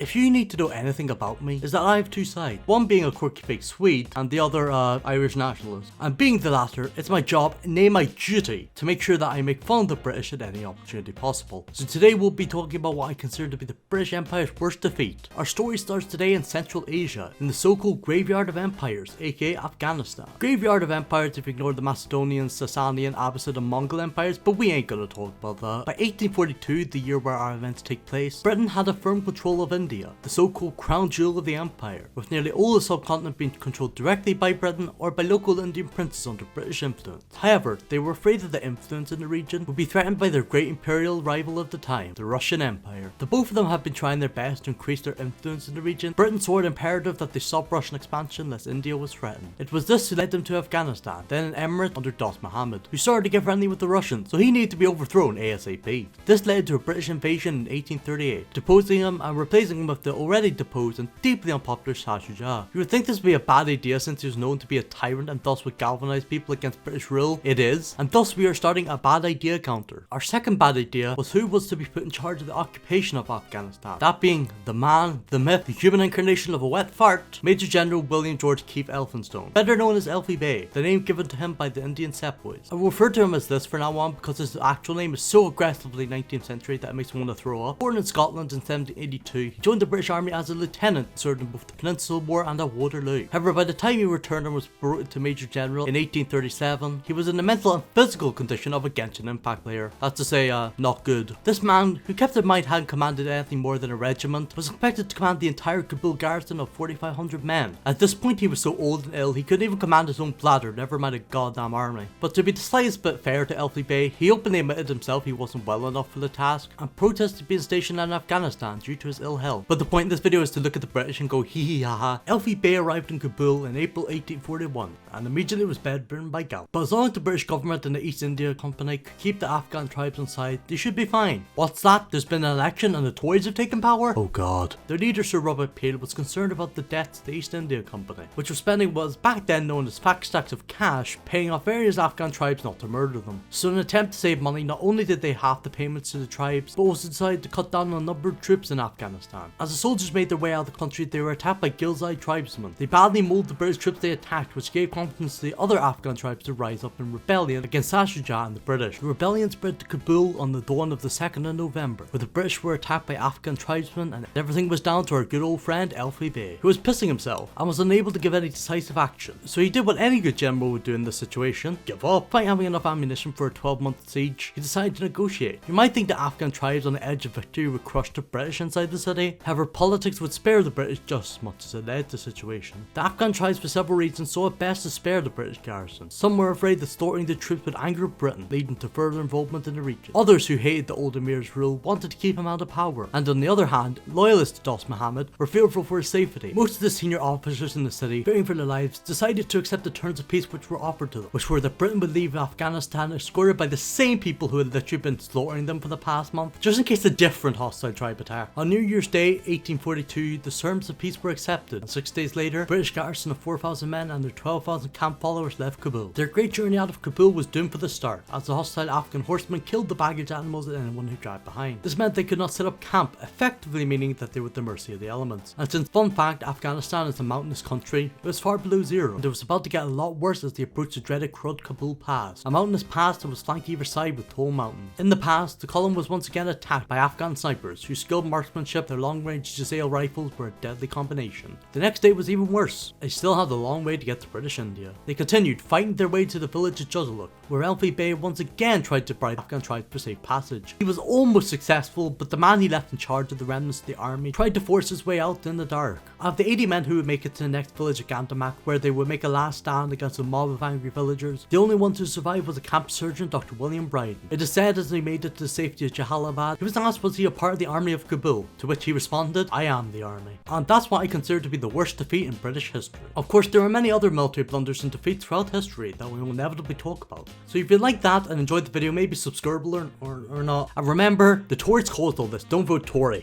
If you need to know anything about me, is that I have two sides. One being a quirky fake Swede, and the other Irish nationalist. And being the latter, it's my job, nay my duty, to make sure that I make fun of the British at any opportunity possible. So today we'll be talking about what I consider to be the British Empire's worst defeat. Our story starts today in Central Asia, in the so-called Graveyard of Empires, aka Afghanistan. Graveyard of Empires if you ignore the Macedonian, Sasanian, Abbasid and Mongol empires, but we ain't gonna talk about that. By 1842, the year where our events take place, Britain had a firm control of India, the so-called crown jewel of the empire, with nearly all the subcontinent being controlled directly by Britain or by local Indian princes under British influence. However, they were afraid that the influence in the region would be threatened by their great imperial rival of the time, the Russian Empire. The both of them have been trying their best to increase their influence in the region. Britain saw it imperative that they stop Russian expansion lest India was threatened. It was this who led them to Afghanistan, then an emirate under Dost Muhammad, who started to get friendly with the Russians, so he needed to be overthrown ASAP. This led to a British invasion in 1838, deposing him and replacing him with the already deposed and deeply unpopular Shah Shuja. You would think this would be a bad idea since he was known to be a tyrant and thus would galvanize people against British rule. It is, and thus we are starting a bad idea counter. Our second bad idea was who was to be put in charge of the occupation of Afghanistan. That being the man, the myth, the human incarnation of a wet fart, Major General William George Keith Elphinstone, better known as Elfie Bey, the name given to him by the Indian Sepoys. I will refer to him as this for now on because his actual name is so aggressively 19th century that it makes me want to throw up. Born in Scotland in 1782, he joined the British Army as a lieutenant, served in both the Peninsular War and at Waterloo. However, by the time he returned and was promoted to Major General in 1837, he was in the mental and physical condition of a Genshin Impact player. That's to say, not good. This man, who kept in mind hadn't commanded anything more than a regiment, was expected to command the entire Kabul garrison of 4,500 men. At this point he was so old and ill he couldn't even command his own bladder, never mind a goddamn army. But to be the slightest bit fair to Elfie Bey, he openly admitted himself he wasn't well enough for the task and protested being stationed in Afghanistan due to his ill health. But the point in this video is to look at the British and go hee hee ha ha. Elfie Bey arrived in Kabul in April 1841 and immediately was bedridden by gout. But as long as the British government and the East India Company could keep the Afghan tribes on side, they should be fine. What's that? There's been an election and the Tories have taken power? Oh god. Their leader Sir Robert Peel was concerned about the debts to the East India Company, which was spending what was back then known as fat stacks of cash, paying off various Afghan tribes not to murder them. So in an attempt to save money, not only did they halve the payments to the tribes, but also decided to cut down on the number of troops in Afghanistan. As the soldiers made their way out of the country, they were attacked by Ghilzai tribesmen. They badly mauled the British troops they attacked, which gave confidence to the other Afghan tribes to rise up in rebellion against Shah Shuja and the British. The rebellion spread to Kabul on the dawn of the 2nd of November, where the British were attacked by Afghan tribesmen, and everything was down to our good old friend Elfie Bey, who was pissing himself and was unable to give any decisive action. So he did what any good general would do in this situation: give up. Despite having enough ammunition for a 12-month siege, he decided to negotiate. You might think the Afghan tribes on the edge of victory would crush the British inside the city. However, politics would spare the British just as much as it led to the situation. The Afghan tribes for several reasons saw it best to spare the British garrison. Some were afraid that slaughtering the troops would anger Britain, leading to further involvement in the region. Others, who hated the old emir's rule, wanted to keep him out of power. And on the other hand, loyalists to Dost Muhammad were fearful for his safety. Most of the senior officers in the city, fearing for their lives, decided to accept the terms of peace which were offered to them, which were that Britain would leave Afghanistan escorted by the same people who had literally been slaughtering them for the past month, just in case a different hostile tribe attacked. On New Year's Day 1842, the terms of peace were accepted, and 6 days later, British garrison of 4,000 men and their 12,000 camp followers left Kabul. Their great journey out of Kabul was doomed for the start, as the hostile Afghan horsemen killed the baggage animals and anyone who dragged behind. This meant they could not set up camp, effectively meaning that they were at the mercy of the elements. And since, fun fact, Afghanistan is a mountainous country, it was far below zero, and it was about to get a lot worse as they approached the dreaded Crud Kabul Pass, a mountainous pass that was flanked either side with tall mountains. In the pass, the column was once again attacked by Afghan snipers, whose skilled marksmanship, their long-range Jazale rifles were a deadly combination. The next day was even worse. They still had a long way to get to British India. They continued fighting their way to the village of Juzaluk, where Elfie Bey once again tried to bribe Afghan tribes for safe passage. He was almost successful, but the man he left in charge of the remnants of the army tried to force his way out in the dark. Of the 80 men who would make it to the next village of Gandamak, where they would make a last stand against a mob of angry villagers, the only one to survive was a camp surgeon, Dr. William Bryden. It is said as he made it to the safety of Jalalabad, he was asked was he a part of the army of Kabul, to which he responded, "I am the army." And that's what I consider to be the worst defeat in British history. Of course, there are many other military blunders and defeats throughout history that we will inevitably talk about. So if you like that and enjoyed the video, maybe subscribe or not. And remember, the Tories caused all this, don't vote Tory.